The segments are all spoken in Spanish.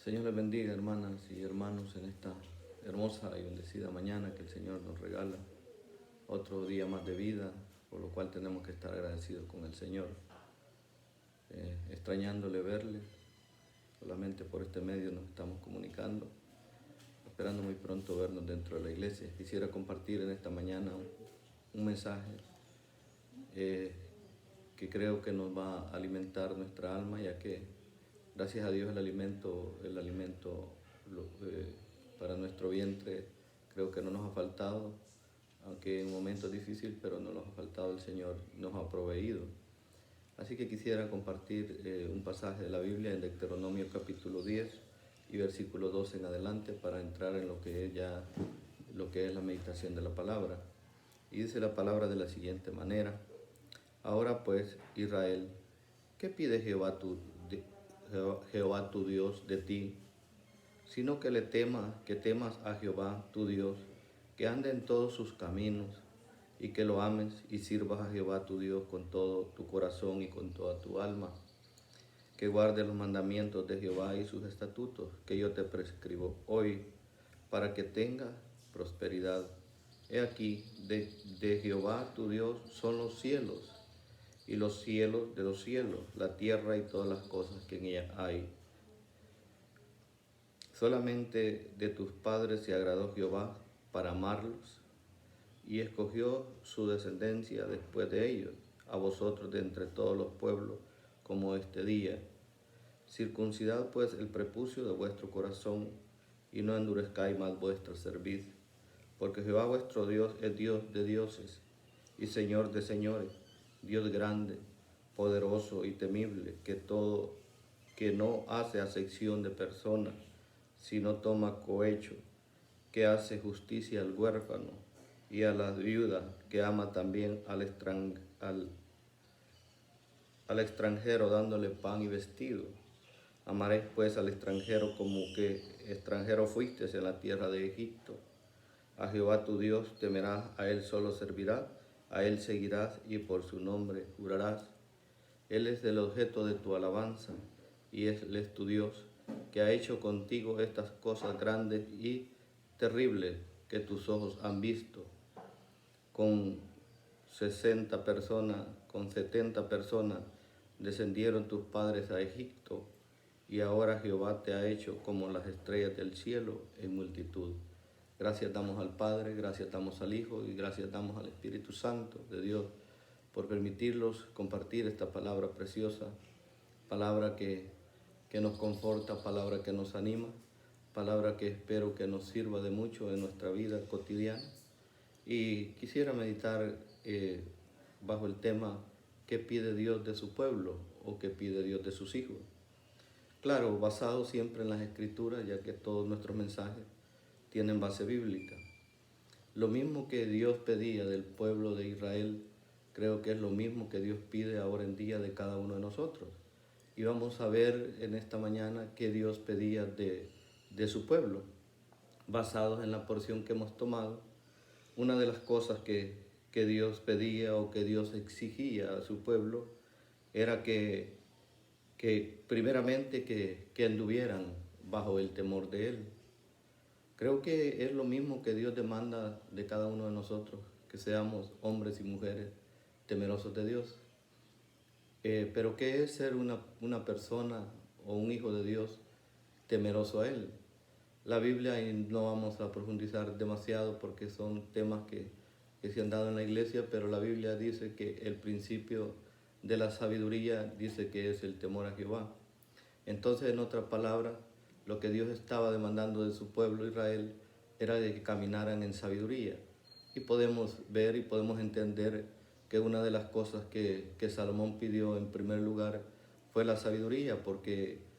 Señor les bendiga, hermanas y hermanos, en esta hermosa y bendecida mañana que el Señor nos regala. Otro día más de vida, por lo cual tenemos que estar agradecidos con el Señor. Extrañándole verle, solamente por este medio nos estamos comunicando, esperando muy pronto vernos dentro de la iglesia. Quisiera compartir en esta mañana un mensaje que creo que nos va a alimentar nuestra alma, ya que gracias a Dios el alimento para nuestro vientre creo que no nos ha faltado, aunque en momentos difíciles, pero no nos ha faltado, el Señor nos ha proveído. Así que quisiera compartir un pasaje de la Biblia en Deuteronomio capítulo 10 y versículo 12 en adelante para entrar en lo que es la meditación de la palabra. Y dice la palabra de la siguiente manera: Ahora pues, Israel, ¿qué pide Jehová tu Dios de ti? Sino que temas a Jehová tu Dios, que ande en todos sus caminos, y que lo ames y sirvas a Jehová tu Dios con todo tu corazón y con toda tu alma, que guardes los mandamientos de Jehová y sus estatutos que yo te prescribo hoy, para que tengas prosperidad. He aquí, de Jehová tu Dios son los cielos, y los cielos de los cielos, la tierra y todas las cosas que en ella hay. Solamente de tus padres se agradó Jehová para amarlos, y escogió su descendencia después de ellos, a vosotros de entre todos los pueblos, como este día. Circuncidad pues el prepucio de vuestro corazón, y no endurezcáis más vuestra cerviz, porque Jehová vuestro Dios es Dios de dioses, y Señor de señores, Dios grande, poderoso y temible, que no hace acepción de personas, sino toma cohecho, que hace justicia al huérfano y a la viuda, que ama también al extranjero, dándole pan y vestido. Amaréis pues al extranjero como que extranjero fuisteis en la tierra de Egipto. A Jehová tu Dios temerás, a él solo servirás, a él seguirás y por su nombre jurarás. Él es el objeto de tu alabanza, y él es tu Dios, que ha hecho contigo estas cosas grandes y terribles que tus ojos han visto. Con 70 personas descendieron tus padres a Egipto, y ahora Jehová te ha hecho como las estrellas del cielo en multitud. Gracias damos al Padre, gracias damos al Hijo y gracias damos al Espíritu Santo de Dios por permitirlos compartir esta palabra preciosa, palabra que nos conforta, palabra que nos anima, palabra que espero que nos sirva de mucho en nuestra vida cotidiana. Y quisiera meditar bajo el tema: ¿qué pide Dios de su pueblo o qué pide Dios de sus hijos? Claro, basado siempre en las Escrituras, ya que todos nuestros mensajes tienen base bíblica. Lo mismo que Dios pedía del pueblo de Israel, creo que es lo mismo que Dios pide ahora en día de cada uno de nosotros. Y vamos a ver en esta mañana qué Dios pedía de su pueblo, basados en la porción que hemos tomado. Una de las cosas que Dios pedía o que Dios exigía a su pueblo era que primeramente que anduvieran bajo el temor de Él. Creo que es lo mismo que Dios demanda de cada uno de nosotros, que seamos hombres y mujeres temerosos de Dios. Pero ¿qué es ser una persona o un hijo de Dios temeroso a Él? La Biblia, y no vamos a profundizar demasiado porque son temas que se han dado en la iglesia, pero la Biblia dice que el principio de la sabiduría dice que es el temor a Jehová. Entonces, en otras palabras, lo que Dios estaba demandando de su pueblo Israel era de que caminaran en sabiduría. Y podemos ver y podemos entender que una de las cosas que Salomón pidió en primer lugar fue la sabiduría, porque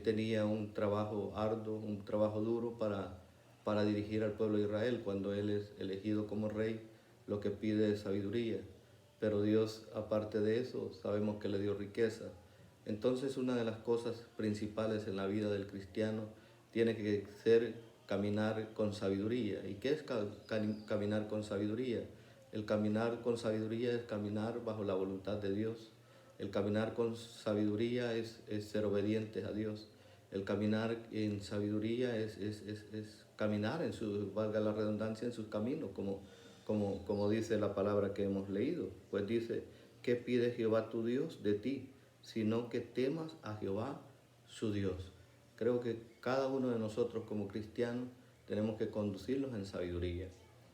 tenía un trabajo arduo, un trabajo duro para dirigir al pueblo de Israel. Cuando él es elegido como rey, lo que pide es sabiduría. Pero Dios, aparte de eso, sabemos que le dio riqueza. Entonces, una de las cosas principales en la vida del cristiano tiene que ser caminar con sabiduría. ¿Y qué es caminar con sabiduría? El caminar con sabiduría es caminar bajo la voluntad de Dios. El caminar con sabiduría es ser obedientes a Dios. El caminar en sabiduría es caminar en su, valga la redundancia, en sus caminos, como dice la palabra que hemos leído. Pues dice, ¿qué pide Jehová tu Dios de ti? Sino que temas a Jehová su Dios. Creo que cada uno de nosotros como cristianos tenemos que conducirlos en sabiduría.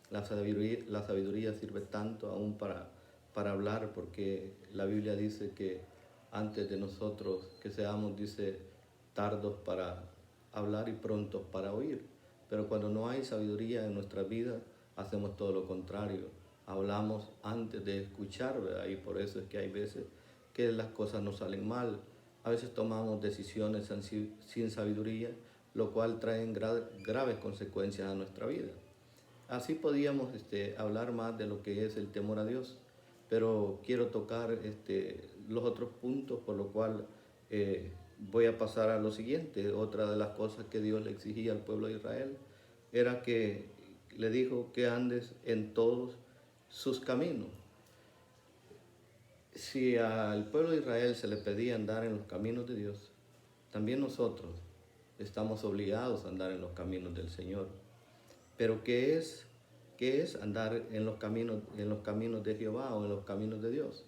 La sabiduría sirve tanto aún para hablar, porque la Biblia dice que antes de nosotros que seamos, dice, tardos para hablar y prontos para oír. Pero cuando no hay sabiduría en nuestra vida, hacemos todo lo contrario. Hablamos antes de escuchar, ¿verdad? Y por eso es que hay veces que las cosas nos salen mal. A veces tomamos decisiones sin sabiduría, lo cual trae graves consecuencias a nuestra vida. Así podíamos hablar más de lo que es el temor a Dios, pero quiero tocar los otros puntos, por lo cual voy a pasar a lo siguiente. Otra de las cosas que Dios le exigía al pueblo de Israel era que le dijo que andes en todos sus caminos. Si al pueblo de Israel se le pedía andar en los caminos de Dios, también nosotros estamos obligados a andar en los caminos del Señor. Pero ¿qué es andar en los caminos de Jehová o en los caminos de Dios?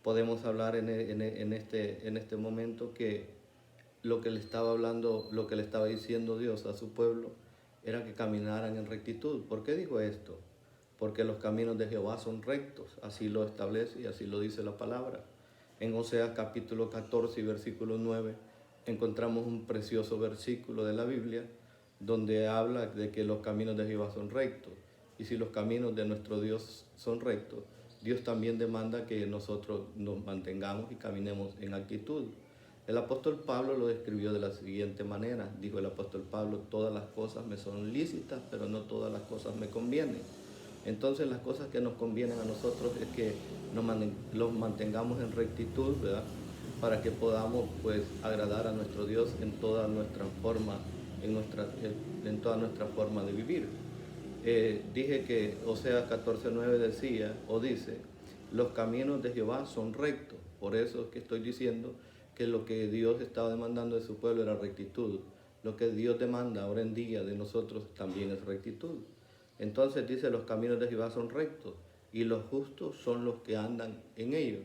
Podemos hablar en este momento que lo que le estaba hablando, lo que le estaba diciendo Dios a su pueblo era que caminaran en rectitud. ¿Por qué dijo esto? Porque los caminos de Jehová son rectos, así lo establece y así lo dice la palabra. En Oseas capítulo 14 y versículo 9 encontramos un precioso versículo de la Biblia donde habla de que los caminos de Jehová son rectos. Y si los caminos de nuestro Dios son rectos, Dios también demanda que nosotros nos mantengamos y caminemos en actitud. El apóstol Pablo lo describió de la siguiente manera. Dijo el apóstol Pablo, todas las cosas me son lícitas, pero no todas las cosas me convienen. Entonces las cosas que nos convienen a nosotros es que los mantengamos en rectitud, ¿verdad? Para que podamos pues agradar a nuestro Dios en toda nuestra forma, en toda nuestra forma de vivir. Dije que Oseas 14:9 decía o dice, los caminos de Jehová son rectos. Por eso es que estoy diciendo que lo que Dios estaba demandando de su pueblo era rectitud. Lo que Dios demanda ahora en día de nosotros también es rectitud. Entonces dice, los caminos de Jehová son rectos y los justos son los que andan en ellos.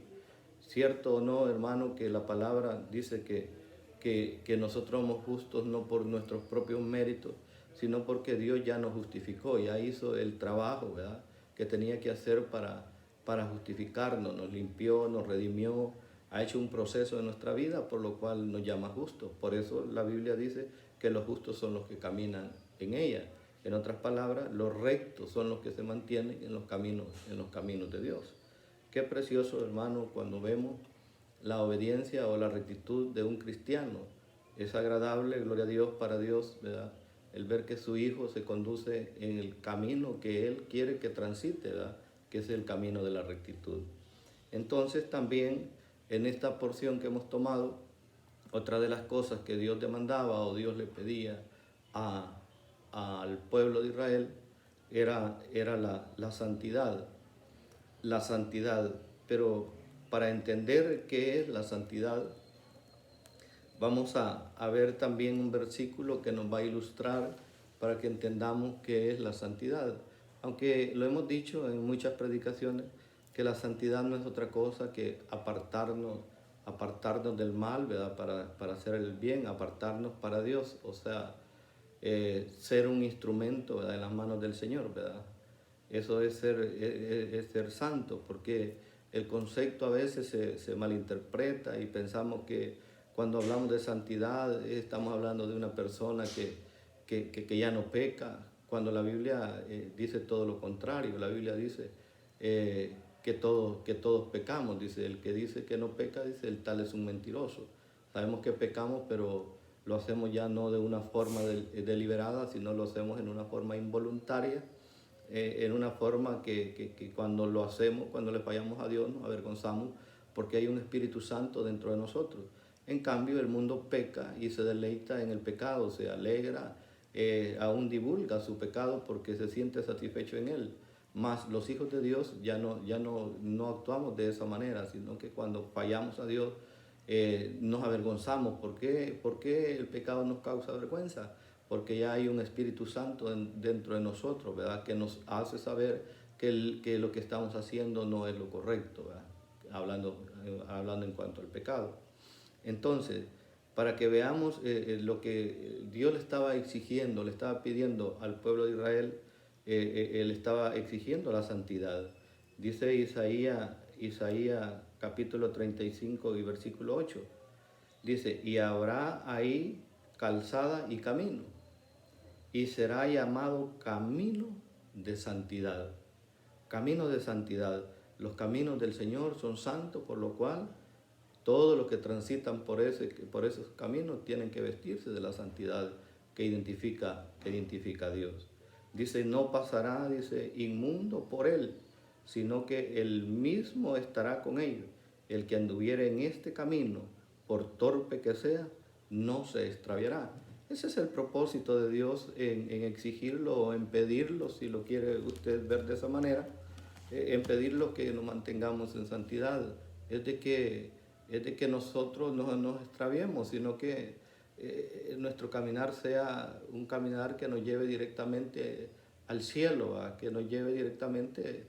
¿Cierto o no, hermano, que la palabra dice que nosotros somos justos no por nuestros propios méritos, sino porque Dios ya nos justificó, ya hizo el trabajo, ¿verdad?, que tenía que hacer para justificarnos, nos limpió, nos redimió, ha hecho un proceso en nuestra vida, por lo cual nos llama justos. Por eso la Biblia dice que los justos son los que caminan en ella. En otras palabras, los rectos son los que se mantienen en los caminos de Dios. Qué precioso, hermano, cuando vemos la obediencia o la rectitud de un cristiano. Es agradable, gloria a Dios, para Dios, ¿verdad?, el ver que su hijo se conduce en el camino que Él quiere que transite, ¿verdad?, que es el camino de la rectitud. Entonces también en esta porción que hemos tomado, otra de las cosas que Dios demandaba o Dios le pedía al pueblo de Israel era la santidad. La santidad, pero para entender qué es la santidad, vamos a ver también un versículo que nos va a ilustrar para que entendamos qué es la santidad. Aunque lo hemos dicho en muchas predicaciones, que la santidad no es otra cosa que apartarnos del mal, ¿verdad?, para hacer el bien, apartarnos para Dios, o sea, ser un instrumento, ¿verdad?, en las manos del Señor, ¿verdad? Eso es ser santo, porque el concepto a veces se malinterpreta y pensamos que cuando hablamos de santidad estamos hablando de una persona que ya no peca, cuando la Biblia dice todo lo contrario. La Biblia dice que todos pecamos. Dice, el que dice que no peca, dice, el tal es un mentiroso. Sabemos que pecamos, pero lo hacemos ya no de una forma deliberada, sino lo hacemos en una forma involuntaria, en una forma que cuando lo hacemos, cuando le fallamos a Dios, nos avergonzamos porque hay un Espíritu Santo dentro de nosotros. En cambio, el mundo peca y se deleita en el pecado, se alegra, aún divulga su pecado porque se siente satisfecho en él. Mas los hijos de Dios ya no actuamos de esa manera, sino que cuando fallamos a Dios nos avergonzamos. ¿Por qué? ¿Por qué el pecado nos causa vergüenza? Porque ya hay un Espíritu Santo dentro de nosotros, ¿verdad? Que nos hace saber que lo que estamos haciendo no es lo correcto, ¿verdad? Hablando en cuanto al pecado. Entonces, para que veamos lo que Dios le estaba exigiendo, le estaba pidiendo al pueblo de Israel, él estaba exigiendo la santidad. Dice Isaías capítulo 35 y versículo 8. Dice, y habrá ahí calzada y camino, y será llamado camino de santidad. Camino de santidad. Los caminos del Señor son santos, por lo cual todos los que transitan por esos caminos tienen que vestirse de la santidad que identifica a Dios. Dice, no pasará, dice, inmundo por él, sino que él mismo estará con ellos. El que anduviere en este camino, por torpe que sea, no se extraviará. Ese es el propósito de Dios en exigirlo o en pedirlo, si lo quiere usted ver de esa manera, en pedirlo que nos mantengamos en santidad. Es de que nosotros no nos extraviemos, sino que nuestro caminar sea un caminar que nos lleve directamente al cielo, que nos lleve directamente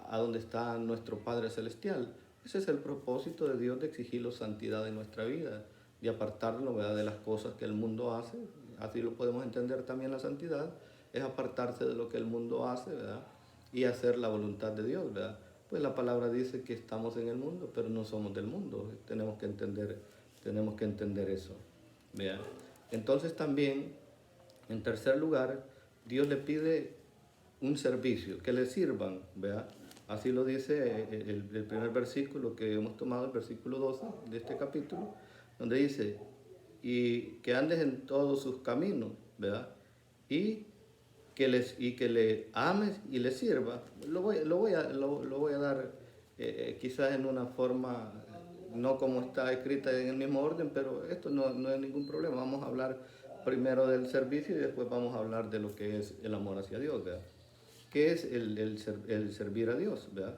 a donde está nuestro Padre Celestial. Ese es el propósito de Dios, de exigir santidad en nuestra vida, de apartarnos, ¿verdad?, de las cosas que el mundo hace. Así lo podemos entender también la santidad, es apartarse de lo que el mundo hace, ¿verdad?, y hacer la voluntad de Dios, ¿verdad? Pues la palabra dice que estamos en el mundo, pero no somos del mundo. Tenemos que entender eso, ¿verdad? Entonces también, en tercer lugar, Dios le pide un servicio, que le sirvan, ¿verdad? Así lo dice el primer versículo que hemos tomado, el versículo 12 de este capítulo, donde dice, y que andes en todos sus caminos, ¿verdad? Y que le ames y le sirva. Lo voy a dar quizás en una forma, no como está escrita en el mismo orden, pero esto no es ningún problema. Vamos a hablar primero del servicio y después vamos a hablar de lo que es el amor hacia Dios, ¿verdad? ¿Qué es el servir a Dios, ¿verdad?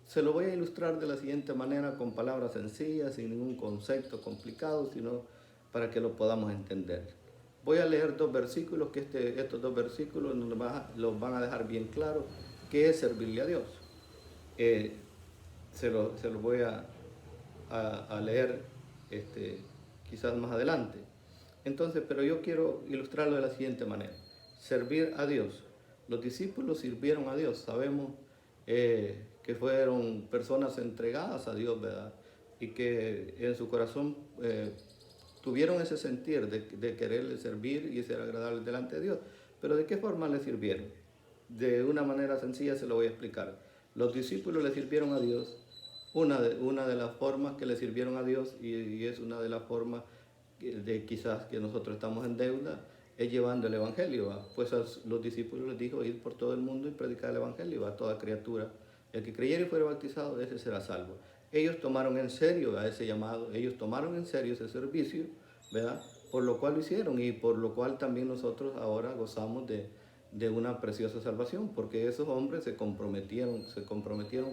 Se lo voy a ilustrar de la siguiente manera, con palabras sencillas, sin ningún concepto complicado, sino para que lo podamos entender. Voy a leer dos versículos, que estos dos versículos los van a dejar bien claro qué es servirle a Dios. Se lo voy a leer quizás más adelante. Entonces, pero yo quiero ilustrarlo de la siguiente manera. Servir a Dios. Los discípulos sirvieron a Dios. Sabemos que fueron personas entregadas a Dios, ¿verdad? Y que en su corazón tuvieron ese sentir de quererle servir y ser agradables delante de Dios. Pero ¿de qué forma le sirvieron? De una manera sencilla se lo voy a explicar. Los discípulos le sirvieron a Dios. Una de las formas que le sirvieron a Dios, y es una de las formas de quizás que nosotros estamos en deuda, es llevando el Evangelio, ¿va? Pues a los discípulos les dijo, ir por todo el mundo y predicar el Evangelio a toda criatura. El que creyere y fuera bautizado, ese será salvo. Ellos tomaron en serio a ese llamado, ellos tomaron en serio ese servicio, ¿verdad? Por lo cual lo hicieron y por lo cual también nosotros ahora gozamos de una preciosa salvación, porque esos hombres se comprometieron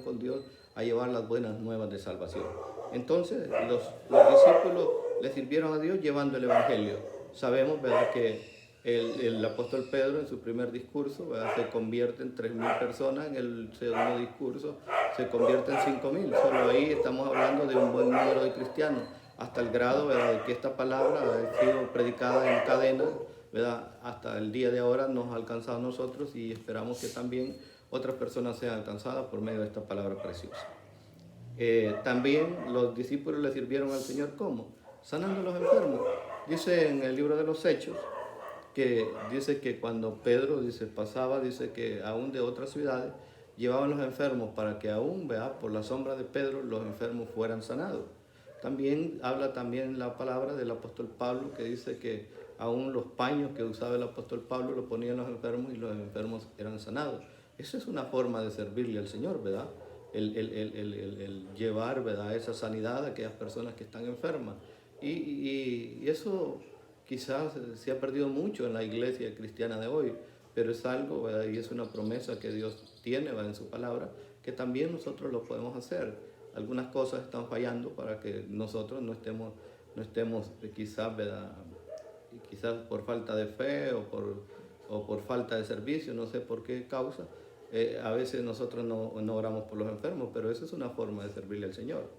con Dios a llevar las buenas nuevas de salvación. Entonces, los discípulos le sirvieron a Dios llevando el Evangelio. Sabemos, ¿verdad?, que el apóstol Pedro en su primer discurso, ¿verdad?, se convierte en 3.000 personas, en el segundo discurso se convierte en 5.000. Solo ahí estamos hablando de un buen número de cristianos, hasta el grado, ¿verdad?, de que esta palabra ha sido predicada en cadena, ¿verdad?, hasta el día de ahora nos ha alcanzado a nosotros y esperamos que también otras personas sean alcanzadas por medio de esta palabra preciosa. También los discípulos le sirvieron al Señor, ¿cómo? Sanando a los enfermos. Dice en el libro de los Hechos, que dice que cuando Pedro pasaba, dice que aún de otras ciudades llevaban los enfermos para que aún, ¿verdad?, por la sombra de Pedro los enfermos fueran sanados. También habla la palabra del apóstol Pablo, que dice que aún los paños que usaba el apóstol Pablo los ponían los enfermos y los enfermos eran sanados. Esa es una forma de servirle al Señor, ¿verdad? El llevar, ¿verdad?, esa sanidad a aquellas personas que están enfermas. Y eso quizás se ha perdido mucho en la iglesia cristiana de hoy, pero es algo, ¿verdad?, y es una promesa que Dios tiene, ¿verdad?, en su palabra, que también nosotros lo podemos hacer. algunas cosas están fallando para que nosotros no estemos quizás, ¿verdad? Quizás por falta de fe o por falta de servicio, no sé por qué causa. A veces nosotros no oramos por los enfermos, pero esa es una forma de servirle al Señor.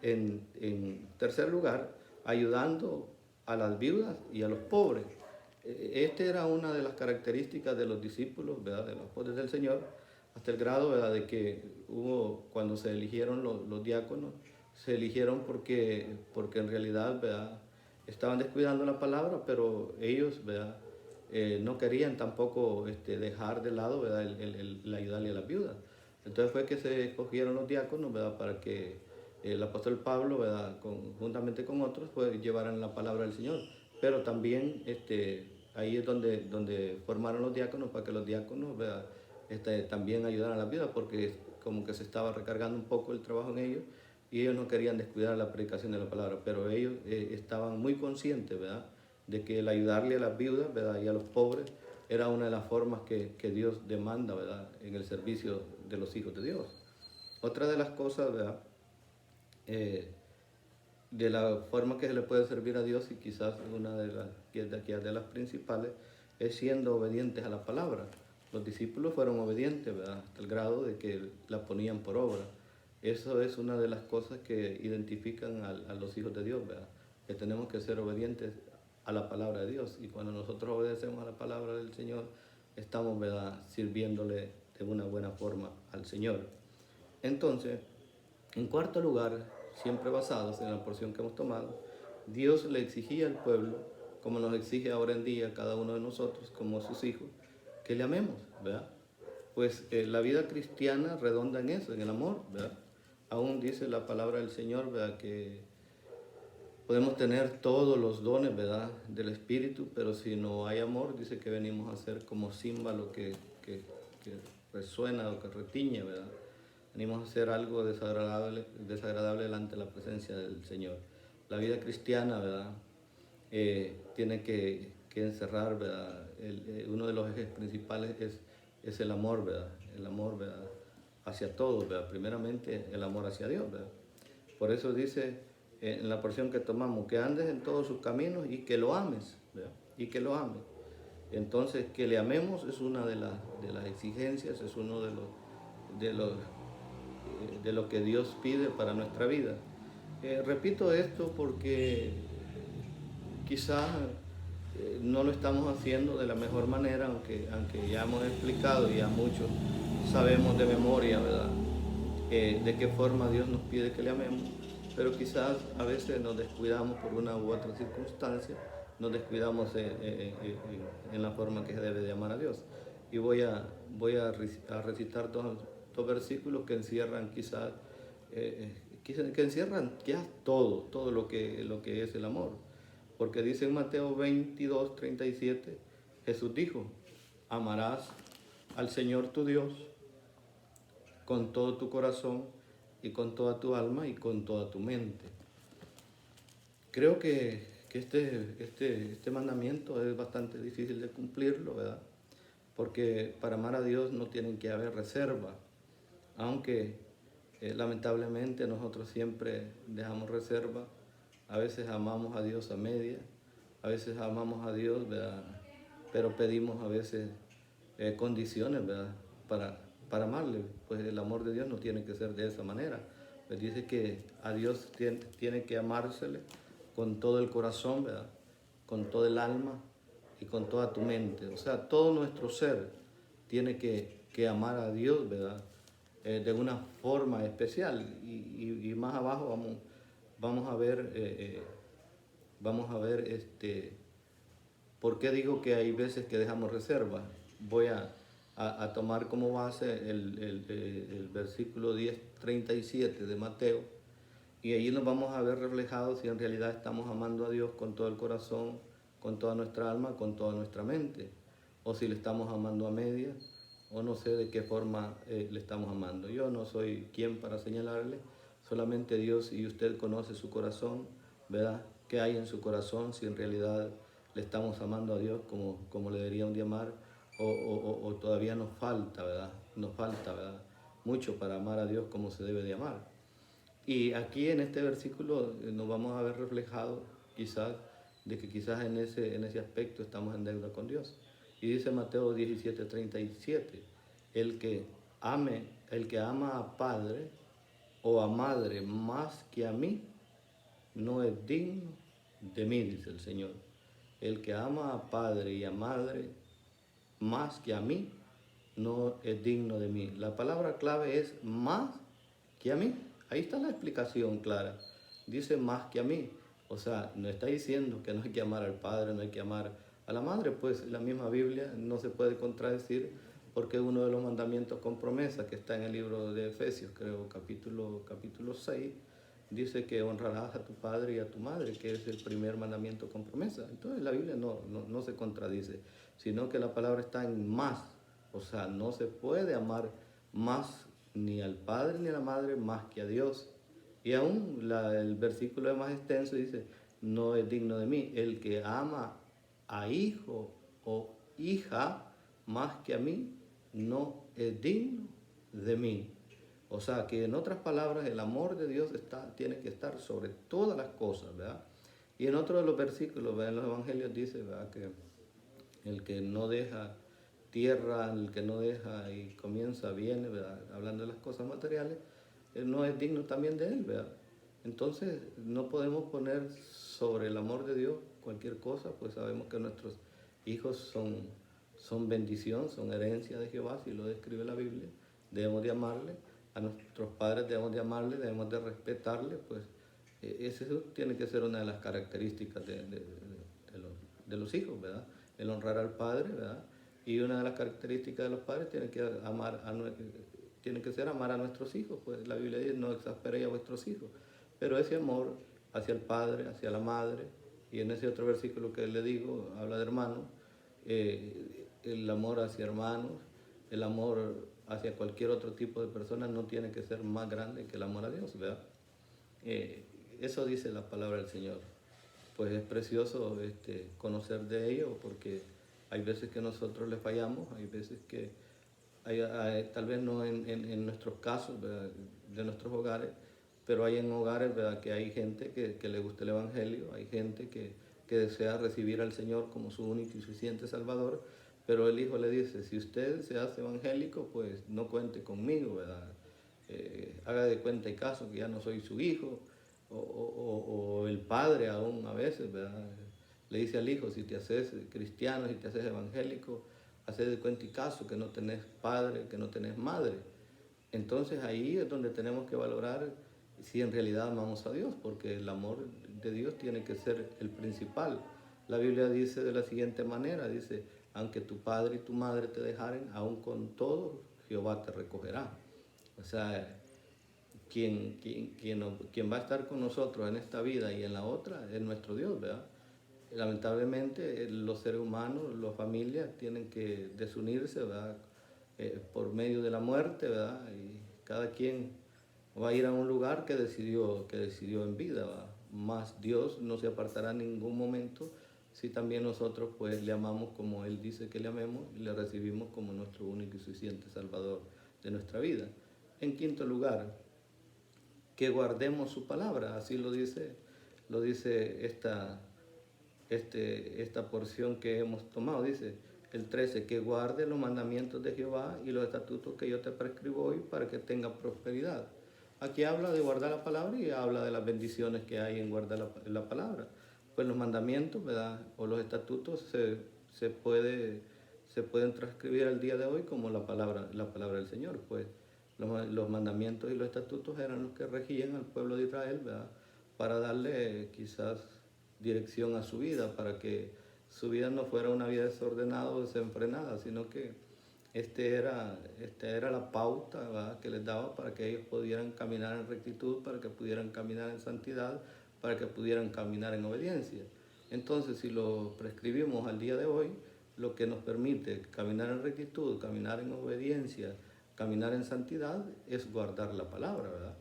En tercer lugar, ayudando a las viudas y a los pobres. Esta era una de las características de los discípulos, ¿verdad? De los apóstoles del Señor, hasta el grado, ¿verdad?, de que cuando se eligieron los diáconos, se eligieron porque en realidad, ¿verdad?, estaban descuidando la palabra, pero ellos, ¿verdad?, no querían tampoco dejar de lado, ¿verdad?, el ayudarle a las viudas. Entonces fue que se escogieron los diáconos, ¿verdad?, para que el apóstol Pablo, ¿verdad?, juntamente con otros, pues llevaran la palabra del Señor. Pero también ahí es donde formaron los diáconos, para que los diáconos, ¿verdad?, también ayudaran a las viudas, porque como que se estaba recargando un poco el trabajo en ellos, y ellos no querían descuidar la predicación de la palabra, pero ellos estaban muy conscientes, ¿verdad?, de que el ayudarle a las viudas, ¿verdad?, y a los pobres era una de las formas que Dios demanda, ¿verdad?, en el servicio de los hijos de Dios. Otra de las cosas, ¿verdad?, de la forma que se le puede servir a Dios, y quizás una de las principales, es siendo obedientes a la palabra. Los discípulos fueron obedientes, ¿verdad?, hasta el grado de que la ponían por obra. Eso es una de las cosas que identifican a los hijos de Dios, ¿verdad?, que tenemos que ser obedientes a la palabra de Dios. Y cuando nosotros obedecemos a la palabra del Señor, estamos, ¿verdad?, sirviéndole de una buena forma al Señor. Entonces, en cuarto lugar, siempre basados en la porción que hemos tomado, Dios le exigía al pueblo, como nos exige ahora en día cada uno de nosotros como sus hijos, que le amemos, ¿verdad? Pues la vida cristiana redonda en eso, en el amor, ¿verdad? Aún dice la palabra del Señor, ¿verdad?, que podemos tener todos los dones, ¿verdad?, del Espíritu, pero si no hay amor, dice que venimos a ser como címbalo que resuena o que retiñe, ¿verdad? Venimos a hacer algo desagradable delante de la presencia del Señor. La vida cristiana, ¿verdad?, tiene que encerrar, ¿verdad?, uno de los ejes principales es el amor, ¿verdad? El amor, ¿verdad?, hacia todos, ¿verdad? Primeramente el amor hacia Dios, ¿verdad? Por eso dice en la porción que tomamos, que andes en todos sus caminos y que lo ames, ¿verdad? Y que lo ames. Entonces, que le amemos es una de las exigencias, es uno de lo que Dios pide para nuestra vida. Repito esto porque quizás no lo estamos haciendo de la mejor manera, aunque ya hemos explicado y ya muchos sabemos de memoria, ¿verdad?, de qué forma Dios nos pide que le amemos, pero quizás a veces nos descuidamos por una u otra circunstancia, nos descuidamos en la forma que se debe de amar a Dios. Y voy a recitar dos versículos que encierran quizás, que encierran ya todo lo que es el amor. Porque dice en Mateo 22, 37, Jesús dijo, amarás al Señor tu Dios con todo tu corazón y con toda tu alma y con toda tu mente. Creo que este mandamiento es bastante difícil de cumplirlo, ¿verdad? Porque para amar a Dios no tienen que haber reserva, aunque lamentablemente nosotros siempre dejamos reserva. A veces amamos a Dios a media, a veces amamos a Dios, ¿verdad?, pero pedimos a veces condiciones, ¿verdad?, para amarle. Pues el amor de Dios no tiene que ser de esa manera. Pues dice que a Dios tiene que amársele con todo el corazón, ¿verdad?, con todo el alma y con toda tu mente. O sea, todo nuestro ser tiene que amar a Dios, ¿verdad?, de una forma especial. Y más abajo vamos a ver por qué digo que hay veces que dejamos reservas. Voy a tomar como base el versículo 10:37 de Mateo, y allí nos vamos a ver reflejados si en realidad estamos amando a Dios con todo el corazón, con toda nuestra alma, con toda nuestra mente, o si le estamos amando a medias, o no sé de qué forma le estamos amando. Yo no soy quien para señalarle, solamente Dios y usted conoce su corazón, ¿verdad? ¿Qué hay en su corazón? Si en realidad le estamos amando a Dios como le deberíamos de amar, o todavía nos falta, ¿verdad? Nos falta, ¿verdad?, mucho para amar a Dios como se debe de amar. Y aquí en este versículo nos vamos a ver reflejado quizás de que quizás en ese aspecto estamos en deuda con Dios. Y dice Mateo 17:37, el que el que ama a padre o a madre más que a mí, no es digno de mí, dice el Señor. El que ama a padre y a madre más que a mí, no es digno de mí. La palabra clave es más que a mí. Ahí está la explicación clara. Dice más que a mí. O sea, no está diciendo que no hay que amar al padre, no hay que amar a la madre, pues la misma Biblia no se puede contradecir porque es uno de los mandamientos con promesa que está en el libro de Efesios, creo, capítulo 6, dice que honrarás a tu padre y a tu madre, que es el primer mandamiento con promesa. Entonces la Biblia no se contradice, sino que la palabra está en más. O sea, no se puede amar más ni al padre ni a la madre más que a Dios. Y aún el versículo es más extenso, dice, no es digno de mí. El que ama a hijo o hija más que a mí, no es digno de mí. O sea que en otras palabras, el amor de Dios tiene que estar sobre todas las cosas, ¿verdad? Y en otro de los versículos, ¿verdad? En los evangelios dice, ¿verdad? Que el que no deja tierra, el que no deja y comienza, viene, ¿verdad? Hablando de las cosas materiales, no es digno también de él, ¿verdad? Entonces no podemos poner sobre el amor de Dios cualquier cosa, pues sabemos que nuestros hijos son bendición, son herencia de Jehová, si lo describe la Biblia. Debemos de amarle, a nuestros padres debemos de amarle, debemos de respetarle, pues ese tiene que ser una de las características de los hijos, ¿verdad? El honrar al padre, ¿verdad? Y una de las características de los padres tiene que ser amar a nuestros hijos, pues la Biblia dice, no exasperéis a vuestros hijos, pero ese amor hacia el padre, hacia la madre, y en ese otro versículo que le digo, habla de hermanos, el amor hacia hermanos, el amor hacia cualquier otro tipo de persona no tiene que ser más grande que el amor a Dios, ¿verdad? Eso dice la palabra del Señor. Pues es precioso conocer de ello porque hay veces que nosotros le fallamos, hay veces que tal vez no en nuestros casos, ¿verdad? De nuestros hogares, pero hay en hogares, ¿verdad? Que hay gente que le gusta el Evangelio, hay gente que desea recibir al Señor como su único y suficiente Salvador, pero el Hijo le dice, si usted se hace evangélico, pues no cuente conmigo, ¿verdad? Haga de cuenta y caso que ya no soy su hijo, o el padre aún a veces, ¿verdad? Le dice al hijo, si te haces cristiano, si te haces evangélico, haces de cuenta y caso que no tenés padre, que no tenés madre. Entonces ahí es donde tenemos que valorar si en realidad amamos a Dios, porque el amor de Dios tiene que ser el principal. La Biblia dice de la siguiente manera, dice, aunque tu padre y tu madre te dejaren, aún con todo Jehová te recogerá. O sea, quien va a estar con nosotros en esta vida y en la otra es nuestro Dios, ¿verdad? Lamentablemente los seres humanos, las familias tienen que desunirse, ¿verdad? Por medio de la muerte, ¿verdad? Y cada quien va a ir a un lugar que decidió en vida, ¿verdad? Más Dios no se apartará en ningún momento si también nosotros pues le amamos como Él dice que le amemos y le recibimos como nuestro único y suficiente Salvador de nuestra vida. En quinto lugar, que guardemos su palabra, así lo dice esta porción que hemos tomado, dice el 13, que guarde los mandamientos de Jehová y los estatutos que yo te prescribo hoy para que tenga prosperidad. Aquí habla de guardar la palabra y habla de las bendiciones que hay en guardar la palabra. Pues los mandamientos, ¿verdad? O los estatutos se pueden transcribir al día de hoy como la palabra del Señor. Pues los mandamientos y los estatutos eran los que regían al pueblo de Israel, ¿verdad? Para darle quizás dirección a su vida, para que su vida no fuera una vida desordenada o desenfrenada, sino que esta era la pauta, ¿verdad? Que les daba para que ellos pudieran caminar en rectitud, para que pudieran caminar en santidad, para que pudieran caminar en obediencia. Entonces, si lo prescribimos al día de hoy, lo que nos permite caminar en rectitud, caminar en obediencia, caminar en santidad, es guardar la palabra, ¿verdad?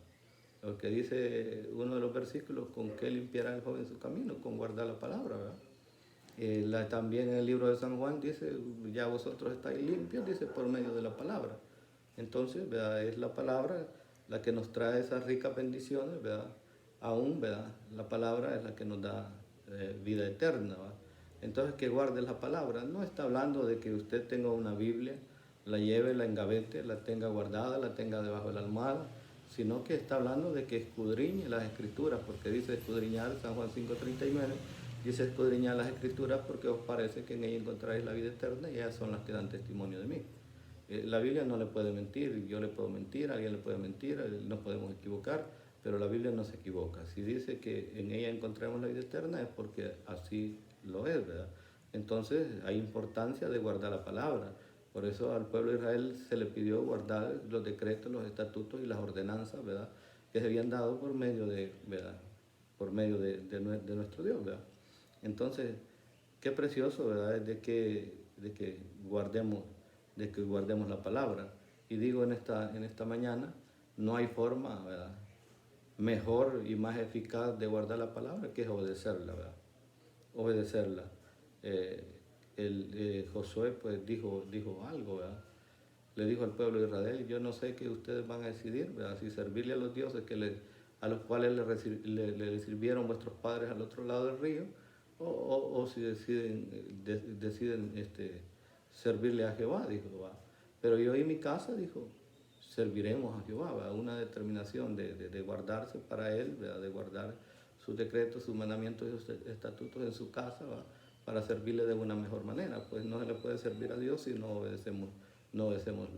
Lo que dice uno de los versículos, con qué limpiará el joven su camino, con guardar la palabra, ¿verdad? También en el libro de San Juan dice, ya vosotros estáis limpios, dice, por medio de la palabra. Entonces, ¿verdad? Es la palabra la que nos trae esas ricas bendiciones, ¿verdad? Aún, ¿verdad? La palabra es la que nos da vida eterna, ¿verdad? Entonces, que guarde la palabra. No está hablando de que usted tenga una Biblia, la lleve, la engavete, la tenga guardada, la tenga debajo de la almohada, sino que está hablando de que escudriñe las Escrituras, porque dice escudriñar, San Juan 5:39, dice escudriñar las Escrituras porque os parece que en ellas encontraréis la vida eterna y ellas son las que dan testimonio de mí. La Biblia no le puede mentir, yo le puedo mentir, alguien le puede mentir, nos podemos equivocar, pero la Biblia no se equivoca. Si dice que en ella encontramos la vida eterna es porque así lo es, ¿verdad? Entonces hay importancia de guardar la palabra. Por eso al pueblo de Israel se le pidió guardar los decretos, los estatutos y las ordenanzas, ¿verdad? Que se habían dado por medio de, ¿verdad? Por medio de nuestro Dios, ¿verdad? Entonces, qué precioso, ¿verdad? De que guardemos la palabra. Y digo en esta mañana, no hay forma, ¿verdad?, mejor y más eficaz de guardar la palabra que es obedecerla, ¿verdad? Obedecerla. Josué pues dijo algo, ¿verdad? Le dijo al pueblo de Israel: yo no sé qué ustedes van a decidir, ¿verdad? Si servirle a los dioses a los cuales le sirvieron vuestros padres al otro lado del río, o si deciden servirle a Jehová, dijo, ¿verdad? Pero yo y mi casa, dijo, serviremos a Jehová, ¿verdad? Una determinación de guardarse para Él, ¿verdad? De guardar sus decretos, sus mandamientos y sus estatutos en su casa, ¿verdad? Para servirle de una mejor manera. Pues no se le puede servir a Dios si no obedecemos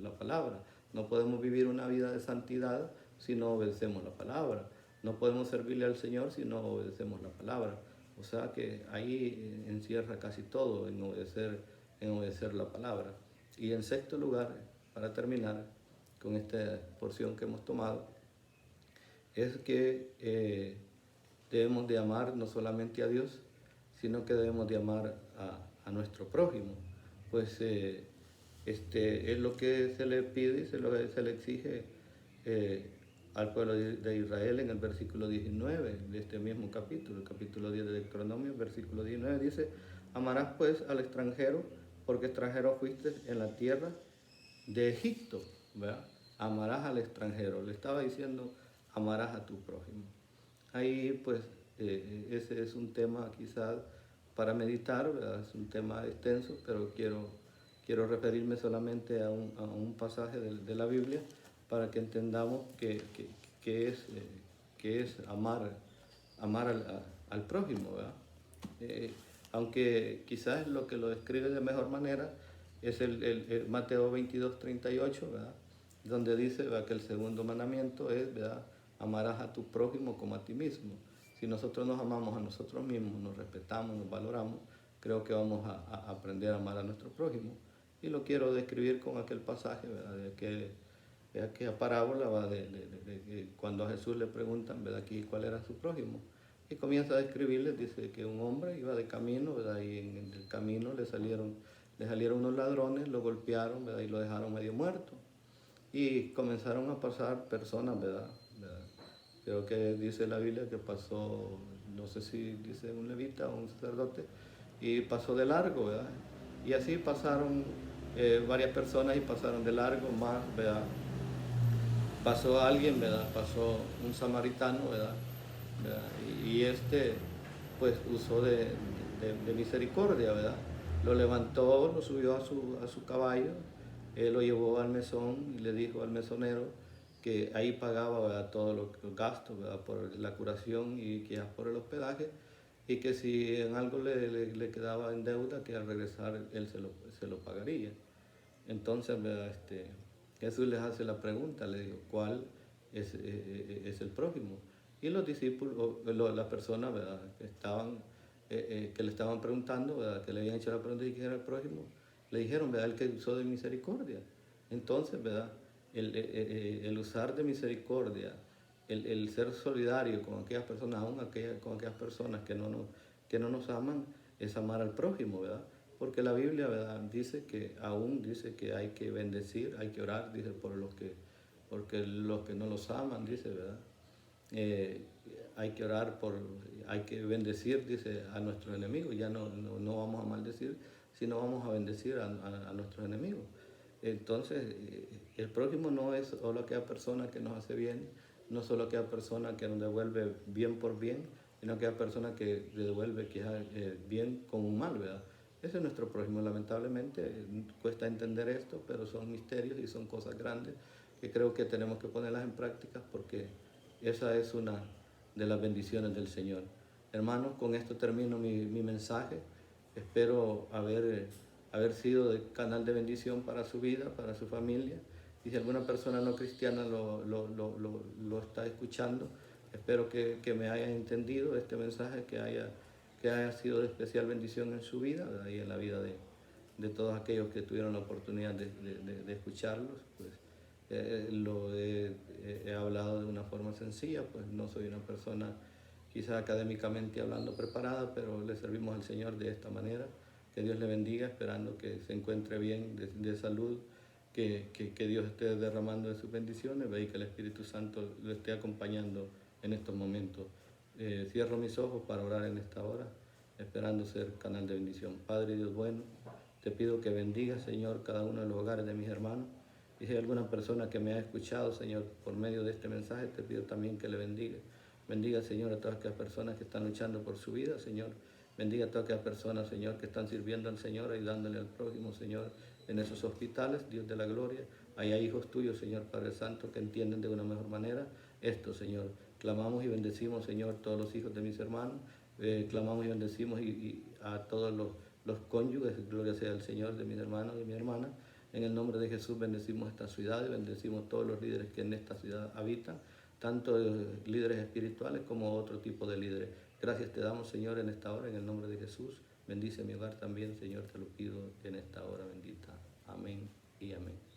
la palabra. No podemos vivir una vida de santidad si no obedecemos la palabra. No podemos servirle al Señor si no obedecemos la palabra. O sea que ahí encierra casi todo en obedecer la palabra. Y en sexto lugar, para terminar con esta porción que hemos tomado, es que debemos de amar no solamente a Dios, sino que debemos de amar a nuestro prójimo. Pues es lo que se le pide y se le exige al pueblo de Israel en el versículo 19 de este mismo capítulo, el capítulo 10 de Deuteronomio, versículo 19 dice: amarás pues al extranjero, porque extranjero fuiste en la tierra de Egipto, ¿verdad? Amarás al extranjero. Le estaba diciendo, amarás a tu prójimo. Ahí pues ese es un tema quizás para meditar, ¿verdad? Es un tema extenso, pero quiero referirme solamente a un pasaje de la Biblia para que entendamos que es amar al prójimo, ¿verdad? Aunque quizás lo que lo describe de mejor manera es el Mateo 22:38, ¿verdad? Donde dice, ¿verdad?, que el segundo mandamiento es, ¿verdad?, amarás a tu prójimo como a ti mismo. Si nosotros nos amamos a nosotros mismos, nos respetamos, nos valoramos, creo que vamos a aprender a amar a nuestro prójimo. Y lo quiero describir con aquel pasaje, ¿verdad?, de aquella parábola, ¿verdad?, de cuando a Jesús le preguntan, ¿verdad?, aquí cuál era su prójimo. Y comienza a describirles, dice que un hombre iba de camino, ¿verdad?, y en el camino le salieron unos ladrones, lo golpearon, ¿verdad?, y lo dejaron medio muerto. Y comenzaron a pasar personas, ¿verdad? Creo que dice la Biblia que pasó, no sé si dice un levita o un sacerdote, y pasó de largo, ¿verdad? Y así pasaron varias personas y pasaron de largo más, ¿verdad? Pasó alguien, ¿verdad? Pasó un samaritano, ¿verdad? Y pues usó de misericordia, ¿verdad? Lo levantó, lo subió a su caballo, lo llevó al mesón y le dijo al mesonero que ahí pagaba, ¿verdad?, todos los gastos, ¿verdad?, por la curación y que por el hospedaje, y que si en algo le quedaba en deuda, que al regresar él se lo pagaría. Entonces, ¿verdad?, Jesús les hace la pregunta, le dijo, ¿cuál es el prójimo? Y los discípulos, las personas, ¿verdad?, que le estaban preguntando, ¿verdad?, que le habían hecho la pregunta de quién era el prójimo, le dijeron, ¿verdad?, el que usó de misericordia. Entonces, ¿verdad?, el usar de misericordia, el ser solidario con aquellas personas, aún con aquellas personas que no nos aman, es amar al prójimo, ¿verdad? Porque la Biblia, ¿verdad?, dice que hay que bendecir, hay que orar, dice, porque los que no los aman, dice, ¿verdad? Hay que orar hay que bendecir, dice, a nuestros enemigos. Ya no vamos a maldecir, sino vamos a bendecir a nuestros enemigos. Entonces, el prójimo no es solo aquella persona que nos hace bien, no solo aquella persona que nos devuelve bien por bien, sino aquella persona que le devuelve quizás bien con un mal, ¿verdad? Ese es nuestro prójimo. Lamentablemente cuesta entender esto, pero son misterios y son cosas grandes que creo que tenemos que ponerlas en práctica porque esa es una de las bendiciones del Señor. Hermanos, con esto termino mi mensaje. Espero haber sido de canal de bendición para su vida, para su familia. Y si alguna persona no cristiana lo está escuchando, espero que me hayan entendido este mensaje, que haya sido de especial bendición en su vida, ¿verdad? Y en la vida de todos aquellos que tuvieron la oportunidad de escucharlos. Pues he hablado de una forma sencilla, pues no soy una persona quizás académicamente hablando preparada, pero le servimos al Señor de esta manera. Que Dios le bendiga, esperando que se encuentre bien de salud, que Dios esté derramando de sus bendiciones, y que el Espíritu Santo lo esté acompañando en estos momentos. Cierro mis ojos para orar en esta hora, esperando ser canal de bendición. Padre Dios bueno, te pido que bendiga, Señor, cada uno de los hogares de mis hermanos. Y si hay alguna persona que me ha escuchado, Señor, por medio de este mensaje, te pido también que le bendiga. Bendiga, Señor, a todas aquellas personas que están luchando por su vida, Señor. Bendiga a todas aquellas personas, Señor, que están sirviendo al Señor, ayudándole al prójimo, Señor, en esos hospitales, Dios de la gloria. Hay hijos tuyos, Señor Padre Santo, que entienden de una mejor manera esto, Señor. Clamamos y bendecimos, Señor, todos los hijos de mis hermanos. Clamamos y bendecimos a todos los cónyuges, gloria sea al Señor, de mis hermanos y mi hermana. En el nombre de Jesús bendecimos esta ciudad y bendecimos todos los líderes que en esta ciudad habitan, tanto líderes espirituales como otro tipo de líderes. Gracias te damos, Señor, en esta hora, en el nombre de Jesús. Bendice mi hogar también, Señor, te lo pido en esta hora bendita. Amén y amén.